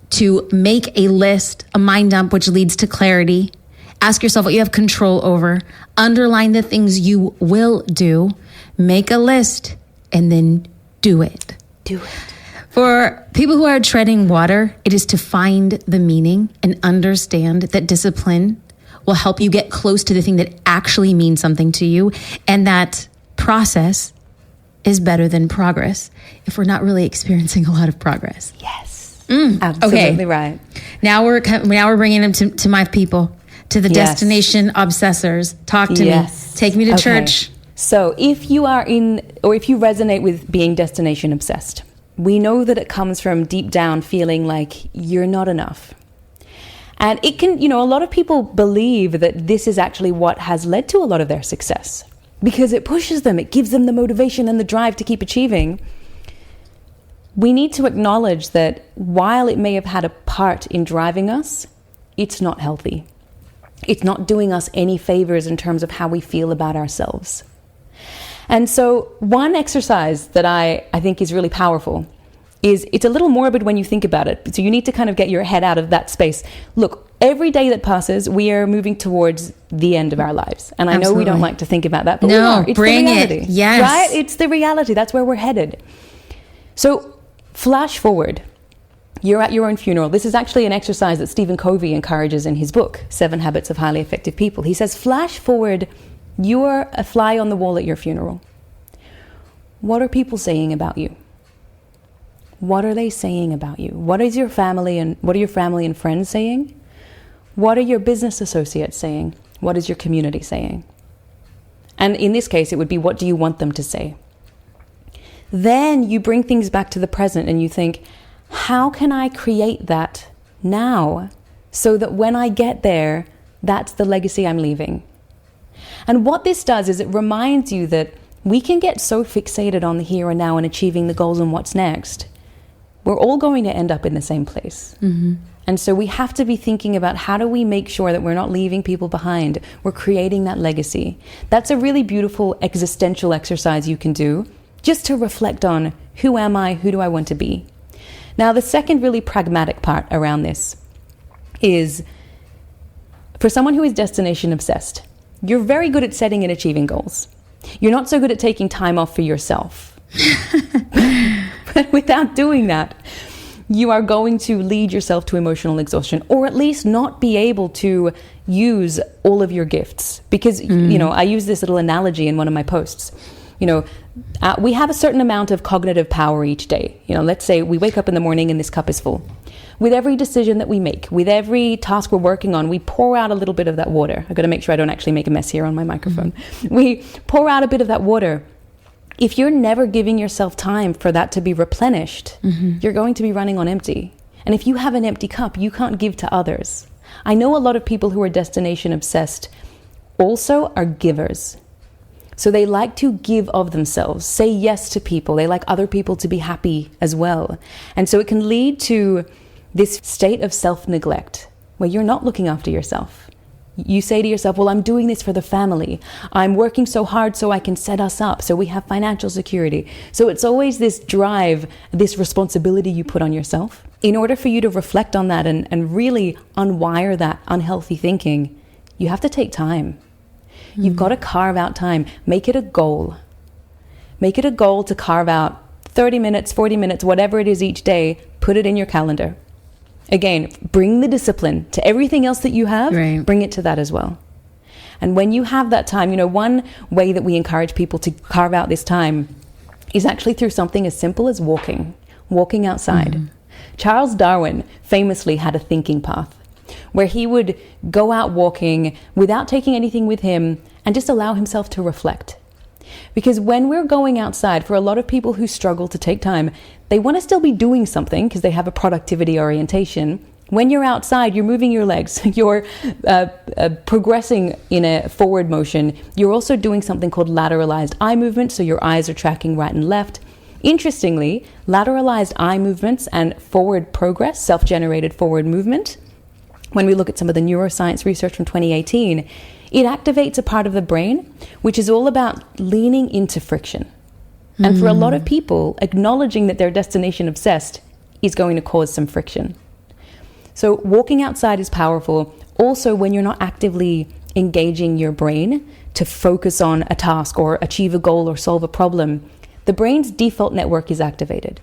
Speaker 1: to make a list, a mind dump, which leads to clarity. Ask yourself what you have control over. Underline the things you will do. Make a list and then do it.
Speaker 2: Do it.
Speaker 1: For people who are treading water, it is to find the meaning and understand that discipline will help you get close to the thing that actually means something to you. And that process is better than progress if we're not really experiencing a lot of progress.
Speaker 2: Yes. Absolutely
Speaker 1: okay.
Speaker 2: Right.
Speaker 1: Now we're bringing them to my people, to the destination obsessors. Talk to me. Take me to church.
Speaker 2: So if you are if you resonate with being destination obsessed, we know that it comes from deep down feeling like you're not enough. And it can, a lot of people believe that this is actually what has led to a lot of their success, because it pushes them, it gives them the motivation and the drive to keep achieving. We need to acknowledge that while it may have had a part in driving us, it's not healthy. It's not doing us any favors in terms of how we feel about ourselves. And so one exercise that I think is really powerful is, it's a little morbid when you think about it. So you need to kind of get your head out of that space. Look, every day that passes, we are moving towards the end of our lives. And I know we don't like to think about that, but we are. It's
Speaker 1: bring
Speaker 2: the reality.
Speaker 1: It. Yes.
Speaker 2: Right? It's the reality. That's where we're headed. So flash forward. You're at your own funeral. This is actually an exercise that Stephen Covey encourages in his book, 7 Habits of Highly Effective People. He says, flash forward, you're a fly on the wall at your funeral. What are people saying about you? What are they saying about you? What are your family and friends saying? What are your business associates saying? What is your community saying? And in this case, it would be, what do you want them to say? Then you bring things back to the present and you think, how can I create that now so that when I get there, that's the legacy I'm leaving? And what this does is it reminds you that we can get so fixated on the here and now and achieving the goals and what's next. We're all going to end up in the same place. Mm-hmm. And so we have to be thinking about, how do we make sure that we're not leaving people behind? We're creating that legacy. That's a really beautiful existential exercise you can do, just to reflect on, who am I? Who do I want to be? Now, the second really pragmatic part around this is, for someone who is destination obsessed, you're very good at setting and achieving goals. You're not so good at taking time off for yourself. But without doing that, you are going to lead yourself to emotional exhaustion, or at least not be able to use all of your gifts. Because, I use this little analogy in one of my posts. We have a certain amount of cognitive power each day. Let's say we wake up in the morning and this cup is full. With every decision that we make, with every task we're working on, we pour out a little bit of that water. I've got to make sure I don't actually make a mess here on my microphone. Mm-hmm. We pour out a bit of that water. If you're never giving yourself time for that to be replenished, you're going to be running on empty. And if you have an empty cup, you can't give to others. I know a lot of people who are destination obsessed also are givers. So they like to give of themselves, say yes to people. They like other people to be happy as well. And so it can lead to this state of self-neglect where you're not looking after yourself. You say to yourself, well, I'm doing this for the family. I'm working so hard so I can set us up, so we have financial security. So it's always this drive, this responsibility you put on yourself. In order for you to reflect on that and really unwire that unhealthy thinking, you have to take time. You've got to carve out time. Make it a goal. Make it a goal to carve out 30 minutes, 40 minutes, whatever it is each day. Put it in your calendar. Again, bring the discipline to everything else that you have. Right. Bring it to that as well. And when you have that time, one way that we encourage people to carve out this time is actually through something as simple as walking outside. Charles Darwin famously had a thinking path where he would go out walking without taking anything with him and just allow himself to reflect. Because when we're going outside, for a lot of people who struggle to take time, they want to still be doing something because they have a productivity orientation. When you're outside, you're moving your legs, you're progressing in a forward motion. You're also doing something called lateralized eye movement, so your eyes are tracking right and left. Interestingly, lateralized eye movements and forward progress, self-generated forward movement, when we look at some of the neuroscience research from 2018, it activates a part of the brain which is all about leaning into friction. And for a lot of people, acknowledging that they're destination obsessed is going to cause some friction. So walking outside is powerful. Also, when you're not actively engaging your brain to focus on a task or achieve a goal or solve a problem, the brain's default network is activated.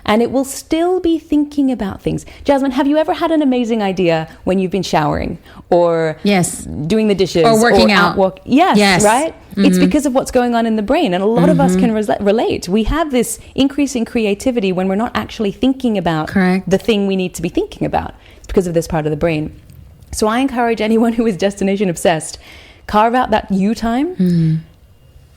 Speaker 2: And it will still be thinking about things. Jasmine, have you ever had an amazing idea when you've been showering or doing the dishes
Speaker 1: or working out?
Speaker 2: Yes, right? It's because of what's going on in the brain. And a lot of us can relate. We have this increase in creativity when we're not actually thinking about the thing we need to be thinking about. It's because of this part of the brain. So I encourage anyone who is destination obsessed, carve out that you time.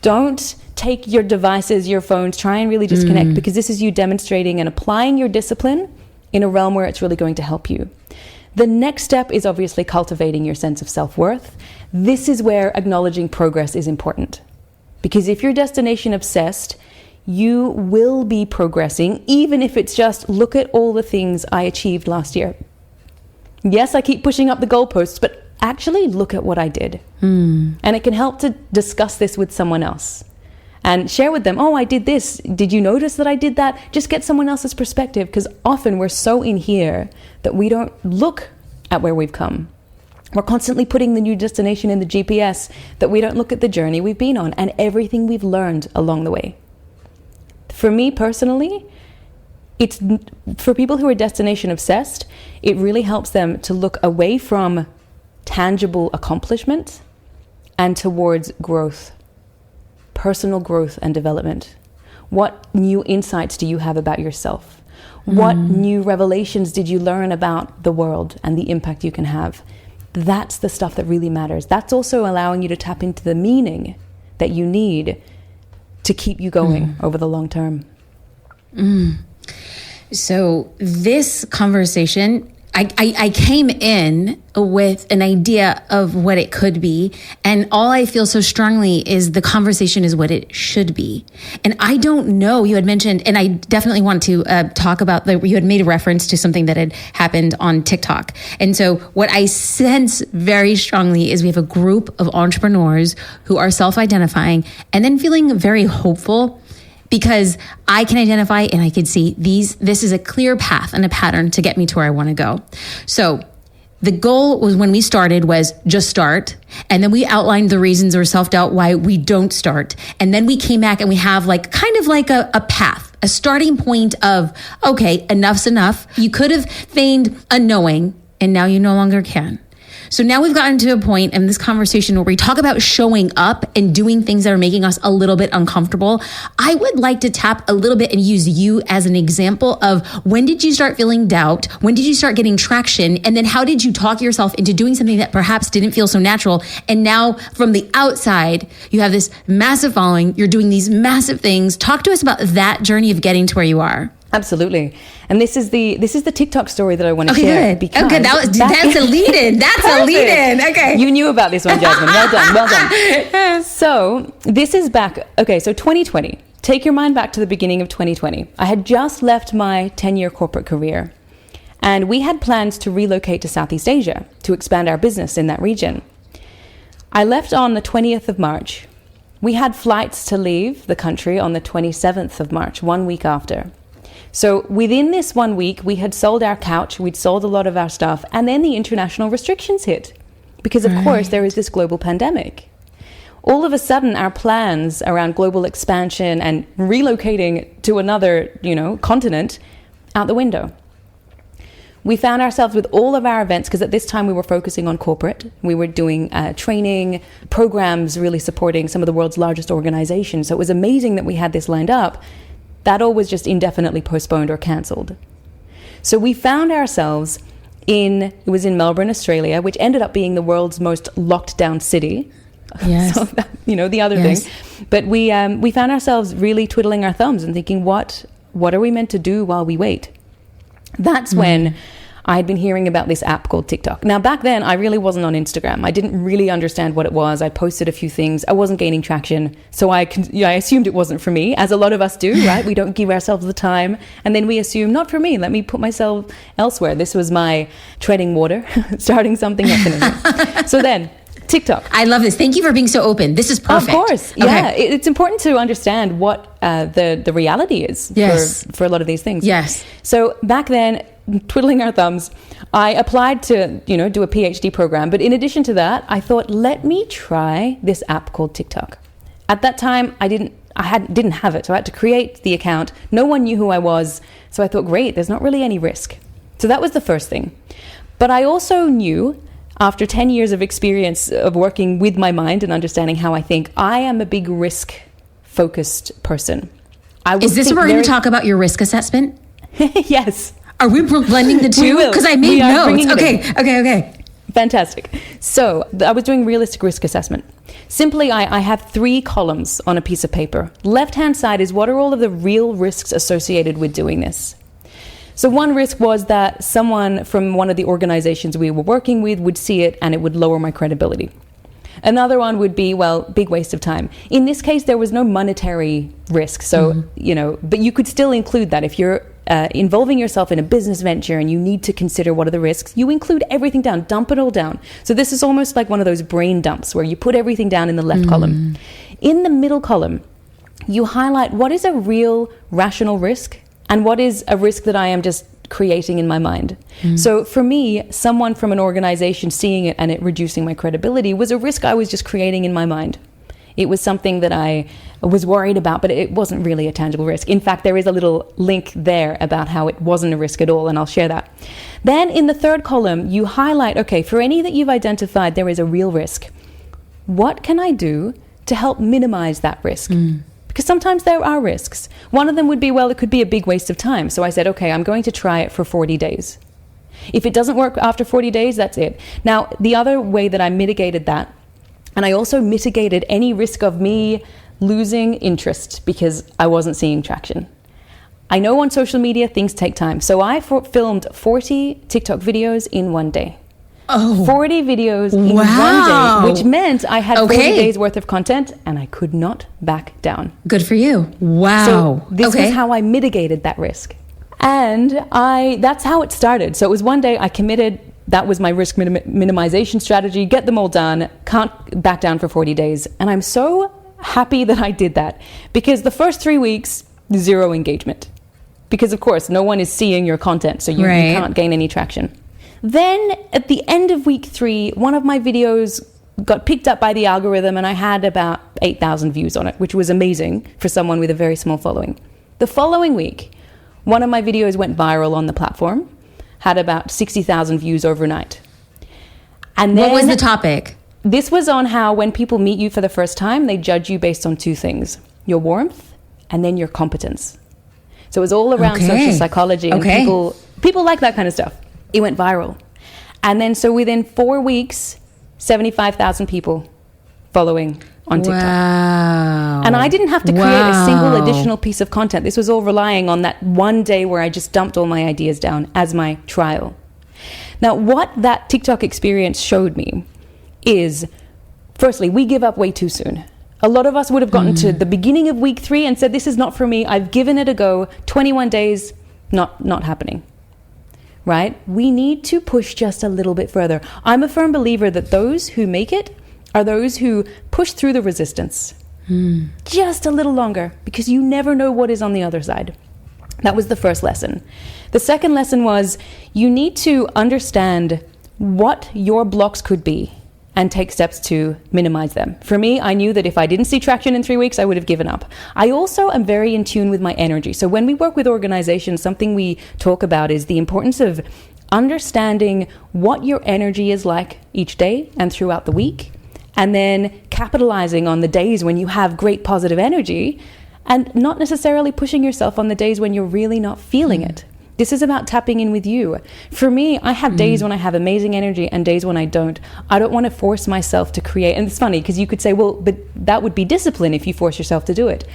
Speaker 2: Don't take your devices, your phones, try and really disconnect, because this is you demonstrating and applying your discipline in a realm where it's really going to help you. The next step is obviously cultivating your sense of self-worth. This is where acknowledging progress is important, because if you're destination obsessed, you will be progressing, even if it's just look at all the things I achieved last year. Yes, I keep pushing up the goalposts, but actually look at what I did. And it can help to discuss this with someone else and share with them, oh, I did this. Did you notice that I did that? Just get someone else's perspective, because often we're so in here that we don't look at where we've come. We're constantly putting the new destination in the GPS that we don't look at the journey we've been on and everything we've learned along the way. For me personally, it's for people who are destination obsessed, it really helps them to look away from tangible accomplishment and towards growth, personal growth and development. What new insights do you have about yourself? What new revelations did you learn about the world and the impact you can have? That's the stuff that really matters. That's also allowing you to tap into the meaning that you need to keep you going over the long term.
Speaker 1: So this conversation, I came in with an idea of what it could be, and all I feel so strongly is the conversation is what it should be. And I don't know, you had mentioned, and I definitely want to talk about, you had made a reference to something that had happened on TikTok. And so what I sense very strongly is we have a group of entrepreneurs who are self-identifying and then feeling very hopeful, because I can identify and I can see this is a clear path and a pattern to get me to where I want to go. So the goal was, when we started, was just start. And then we outlined the reasons or self-doubt why we don't start. And then we came back and we have kind of a path, a starting point of, okay, enough's enough. You could have feigned a knowing and now you no longer can. So now we've gotten to a point in this conversation where we talk about showing up and doing things that are making us a little bit uncomfortable. I would like to tap a little bit and use you as an example of, when did you start feeling doubt? When did you start getting traction? And then how did you talk yourself into doing something that perhaps didn't feel so natural? And now from the outside, you have this massive following. You're doing these massive things. Talk to us about that journey of getting to where you are.
Speaker 2: Absolutely. And this is the TikTok story that I want to share.
Speaker 1: Good. Okay, that's a lead-in. That's a lead-in. Okay.
Speaker 2: You knew about this one, Jasmine. Well done. So this is back. Okay, so 2020. Take your mind back to the beginning of 2020. I had just left my 10-year corporate career, and we had plans to relocate to Southeast Asia to expand our business in that region. I left on the 20th of March. We had flights to leave the country on the 27th of March, 1 week after. So within this 1 week, we had sold our couch, we'd sold a lot of our stuff, and then the international restrictions hit. Because of course, there is this global pandemic. All of a sudden, our plans around global expansion and relocating to another, continent, out the window. we found ourselves with all of our events, because at this time we were focusing on corporate. We were doing training programs, really supporting some of the world's largest organizations. So it was amazing that we had this lined up. That all was just indefinitely postponed or cancelled. So we found ourselves it was in Melbourne, Australia, which ended up being the world's most locked down city.
Speaker 1: Yes.
Speaker 2: So that, the other thing. But we found ourselves really twiddling our thumbs and thinking, what are we meant to do while we wait? That's when I had been hearing about this app called TikTok. Now, back then, I really wasn't on Instagram. I didn't really understand what it was. I posted a few things. I wasn't gaining traction. So I assumed it wasn't for me, as a lot of us do, right? We don't give ourselves the time. And then we assume, not for me. Let me put myself elsewhere. This was my treading water, starting something definitely. So then, TikTok.
Speaker 1: I love this. Thank you for being so open. This is perfect.
Speaker 2: Of course.
Speaker 1: Okay.
Speaker 2: Yeah. It's important to understand what the reality is for a lot of these things.
Speaker 1: Yes.
Speaker 2: So back then, twiddling our thumbs, I applied to, do a PhD program. But in addition to that, I thought, let me try this app called TikTok. At that time, I didn't have it. So I had to create the account. No one knew who I was. So I thought, great, there's not really any risk. So that was the first thing. But I also knew, after 10 years of experience of working with my mind and understanding how I think, I am a big risk-focused person.
Speaker 1: Is this where we're going to talk about your risk assessment?
Speaker 2: Yes.
Speaker 1: Are we blending the two? Because I made notes. Okay.
Speaker 2: Fantastic. So I was doing realistic risk assessment. Simply, I have 3 columns on a piece of paper. Left-hand side is what are all of the real risks associated with doing this. So one risk was that someone from one of the organizations we were working with would see it and it would lower my credibility. Another one would be, big waste of time. In this case, there was no monetary risk. So, but you could still include that. If you're involving yourself in a business venture and you need to consider what are the risks, you include everything down, dump it all down. So this is almost like one of those brain dumps where you put everything down in the left column. In the middle column, you highlight what is a real rational risk and what is a risk that I am just creating in my mind. So for me, someone from an organization seeing it and it reducing my credibility was a risk I was just creating in my mind. It was something that I was worried about, but it wasn't really a tangible risk. In fact, there is a little link there about how it wasn't a risk at all, and I'll share that. Then in the third column, you highlight, okay, for any that you've identified, there is a real risk. What can I do to help minimize that risk? Because sometimes there are risks. One of them would be, it could be a big waste of time. So I said, okay, I'm going to try it for 40 days. If it doesn't work after 40 days, that's it. Now, the other way that I mitigated that, and I also mitigated any risk of me losing interest because I wasn't seeing traction. I know on social media, things take time. So I filmed 40 TikTok videos in one day. 40 videos in one day, which meant I had 40 days worth of content and I could not back down.
Speaker 1: Good for you. Wow.
Speaker 2: So this was how I mitigated that risk. And that's how it started. So it was one day I committed. That was my risk minimization strategy. Get them all done. Can't back down for 40 days. And I'm so happy that I did that because the first 3 weeks, 0 engagement. Because of course, no one is seeing your content. So you can't gain any traction. Then at the end of week 3, one of my videos got picked up by the algorithm and I had about 8,000 views on it, which was amazing for someone with a very small following. The following week, one of my videos went viral on the platform, had about 60,000 views overnight. And then,
Speaker 1: what was the topic?
Speaker 2: This was on how when people meet you for the first time, they judge you based on 2 things, your warmth and then your competence. So it was all around social psychology and people like that kind of stuff. It went viral. And then so within 4 weeks, 75,000 people following on TikTok.
Speaker 1: Wow.
Speaker 2: And I didn't have to create a single additional piece of content. This was all relying on that one day where I just dumped all my ideas down as my trial. Now, what that TikTok experience showed me is, firstly, we give up way too soon. A lot of us would have gotten to the beginning of week 3 and said, this is not for me. I've given it a go. 21 days, not happening. Right? We need to push just a little bit further. I'm a firm believer that those who make it are those who push through the resistance just a little longer because you never know what is on the other side. That was the first lesson. The second lesson was you need to understand what your blocks could be and take steps to minimize them. For me, I knew that if I didn't see traction in 3 weeks, I would have given up. I also am very in tune with my energy. So when we work with organizations, something we talk about is the importance of understanding what your energy is like each day and throughout the week, and then capitalizing on the days when you have great positive energy and not necessarily pushing yourself on the days when you're really not feeling it. This is about tapping in with you. For me, I have days when I have amazing energy and days when I don't. I don't want to force myself to create. And it's funny because you could say, well, but that would be discipline if you force yourself to do it.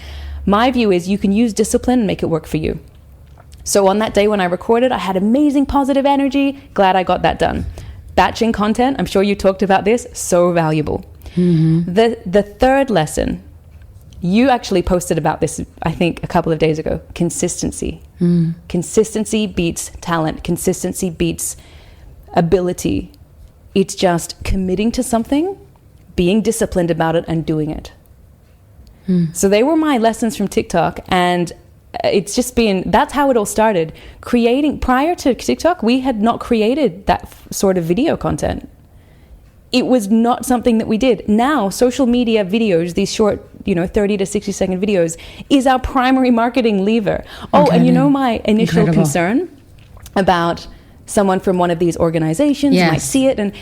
Speaker 2: My view is you can use discipline and make it work for you. So on that day when I recorded, I had amazing positive energy. Glad I got that done. Batching content, I'm sure you talked about this, so valuable. The third lesson, you actually posted about this, I think, a couple of days ago. Consistency. Consistency beats talent. Consistency beats ability. It's just committing to something, being disciplined about it, and doing it. So they were my lessons from TikTok, and it's just been, that's how it all started. Prior to TikTok, we had not created that sort of video content. It was not something that we did. Now, social media videos, these short, 30 to 60 second videos, is our primary marketing lever. Oh, and my initial concern about someone from one of these organizations might see it, and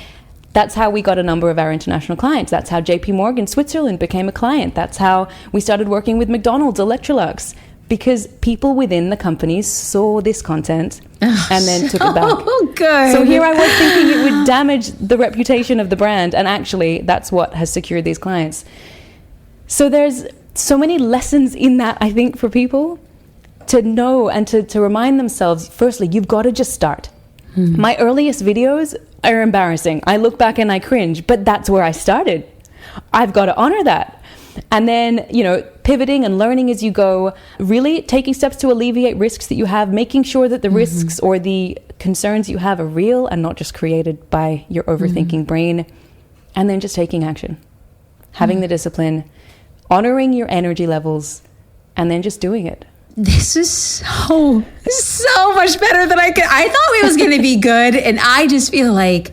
Speaker 2: that's how we got a number of our international clients. That's how JP Morgan Switzerland became a client. That's how we started working with McDonald's, Electrolux, because people within the companies saw this content and then took it back.
Speaker 1: Oh, good.
Speaker 2: So here I was thinking it would damage the reputation of the brand, and actually that's what has secured these clients. So there's so many lessons in that, I think, for people to know and to remind themselves. Firstly, you've got to just start. My earliest videos are embarrassing. I look back and I cringe, but that's where I started. I've got to honor that. And then, pivoting and learning as you go, really taking steps to alleviate risks that you have, making sure that the risks or the concerns you have are real and not just created by your overthinking brain. And then just taking action, having the discipline, honoring your energy levels, and then just doing it.
Speaker 1: This is so much better than I thought it was going to be good. And I just feel like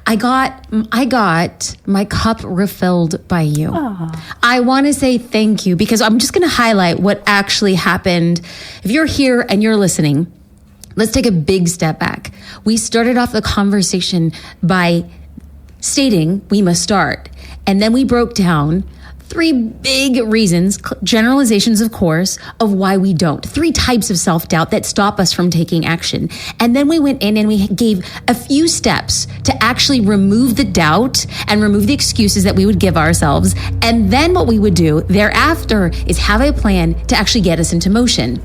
Speaker 1: I got my cup refilled by you. Aww. I want to say thank you, because I'm just going to highlight what actually happened. If you're here and you're listening, let's take a big step back. We started off the conversation by stating we must start. And then we broke down 3 big reasons, generalizations, of course, of why we don't. 3 types of self-doubt that stop us from taking action. And then we went in and we gave a few steps to actually remove the doubt and remove the excuses that we would give ourselves. And then what we would do thereafter is have a plan to actually get us into motion.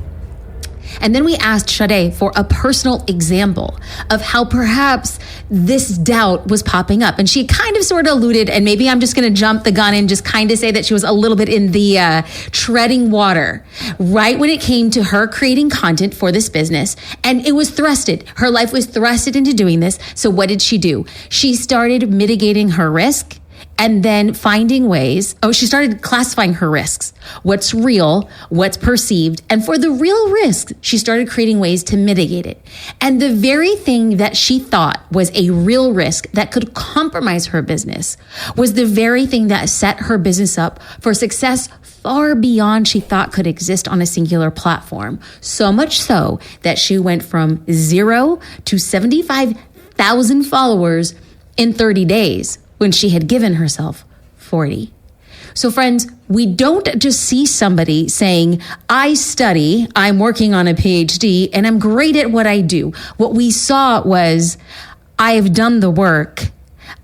Speaker 1: And then we asked Shadé for a personal example of how perhaps this doubt was popping up. And she kind of sort of alluded, and maybe I'm just going to jump the gun and just kind of say that she was a little bit in the treading water right when it came to her creating content for this business. And it was thrusted. Her life was thrusted into doing this. So what did she do? She started mitigating her risk. And then finding ways, she started classifying her risks. What's real, what's perceived. And for the real risk, she started creating ways to mitigate it. And the very thing that she thought was a real risk that could compromise her business was the very thing that set her business up for success far beyond she thought could exist on a singular platform. So much so that she went from 0 to 75,000 followers in 30 days. When she had given herself 40. So friends, we don't just see somebody saying, I study, I'm working on a PhD, and I'm great at what I do. What we saw was, I have done the work,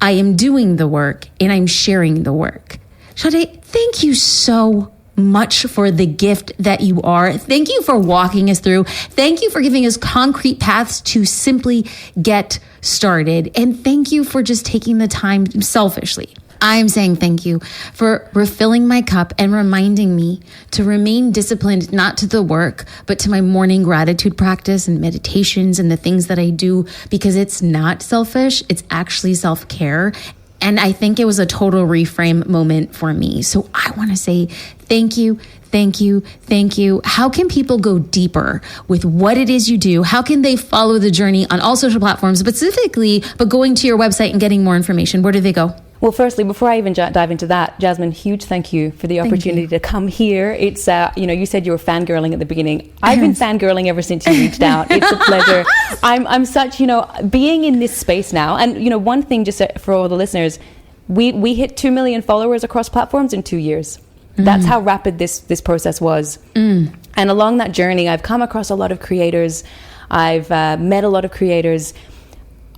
Speaker 1: I am doing the work, and I'm sharing the work. Shadé, thank you so much for the gift that you are. Thank you for walking us through. Thank you for giving us concrete paths to simply get started. And thank you for just taking the time selfishly. I'm saying thank you for refilling my cup and reminding me to remain disciplined, not to the work, but to my morning gratitude practice and meditations and the things that I do, because it's not selfish. It's actually self-care. And I think it was a total reframe moment for me. So I want to say thank you, thank you, thank you. How can people go deeper with what it is you do? How can they follow the journey on all social platforms specifically, but going to your website and getting more information? Where do they go?
Speaker 2: Well, firstly, before I even dive into that, Jasmine, huge thank you for the opportunity to come here. It's, you said you were fangirling at the beginning. I've been fangirling ever since you reached out. It's a pleasure. I'm such, being in this space now. And, one thing just for all the listeners, we hit 2 million followers across platforms in 2 years. That's how rapid this process was. And along that journey, I've come across a lot of creators. I've met a lot of creators.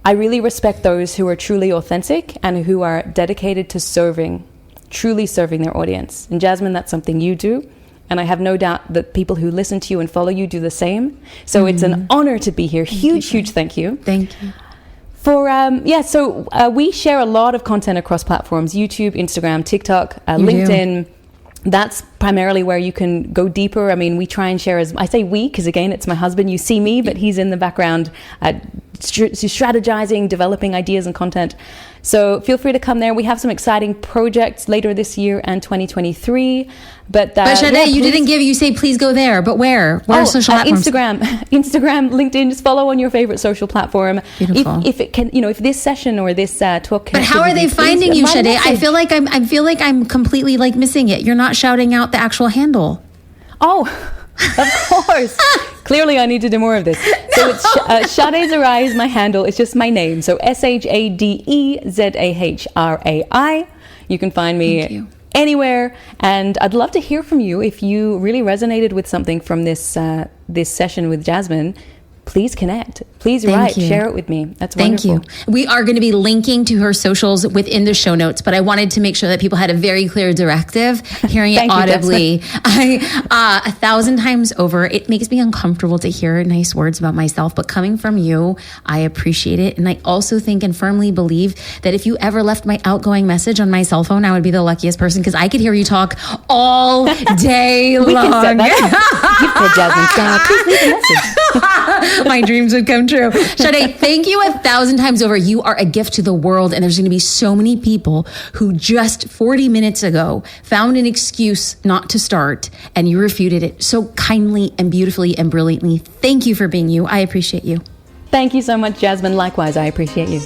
Speaker 2: I really respect those who are truly authentic and who are dedicated to truly serving their audience. And Jasmine, that's something you do. And I have no doubt that people who listen to you and follow you do the same. So it's an honor to be here. Huge thank you.
Speaker 1: Thank you.
Speaker 2: We share a lot of content across platforms: YouTube, Instagram, TikTok, LinkedIn. That's primarily where you can go deeper. I mean, we try and share, I say we, because again, it's my husband. You see me, but he's in the background strategizing, developing ideas and content. So feel free to come there. We have some exciting projects later this year and 2023. But
Speaker 1: Shadé, you say please go there. But where? Where are social platforms?
Speaker 2: Instagram, LinkedIn. Just follow on your favorite social platform.
Speaker 1: Beautiful.
Speaker 2: If it can, if this session or this talk.
Speaker 1: But how are they finding you, Shadé? I feel like I'm completely missing it. You're not shouting out the actual handle.
Speaker 2: Oh, of course. Clearly, I need to do more of this. So it's Shadé Zahrai is my handle. It's just my name. So SHADEZAHRAI. You can find me anywhere, and I'd love to hear from you. If you really resonated with something from this session with Jasmine, please connect. Please write. Share it with me. That's wonderful.
Speaker 1: Thank you. We are going to be linking to her socials within the show notes, but I wanted to make sure that people had a very clear directive. Hearing it audibly, 1,000 times over, it makes me uncomfortable to hear nice words about myself, but coming from you, I appreciate it. And I also think and firmly believe that if you ever left my outgoing message on my cell phone, I would be the luckiest person, because I could hear you talk all day long.
Speaker 2: We can set that up. Jasmine, please leave a message.
Speaker 1: My dreams would come true. Shadé, thank you 1,000 times over. You are a gift to the world, and there's going to be so many people who just 40 minutes ago found an excuse not to start, and you refuted it so kindly and beautifully and brilliantly. Thank you for being you. I appreciate you.
Speaker 2: Thank you so much, Jasmine. Likewise, I appreciate you.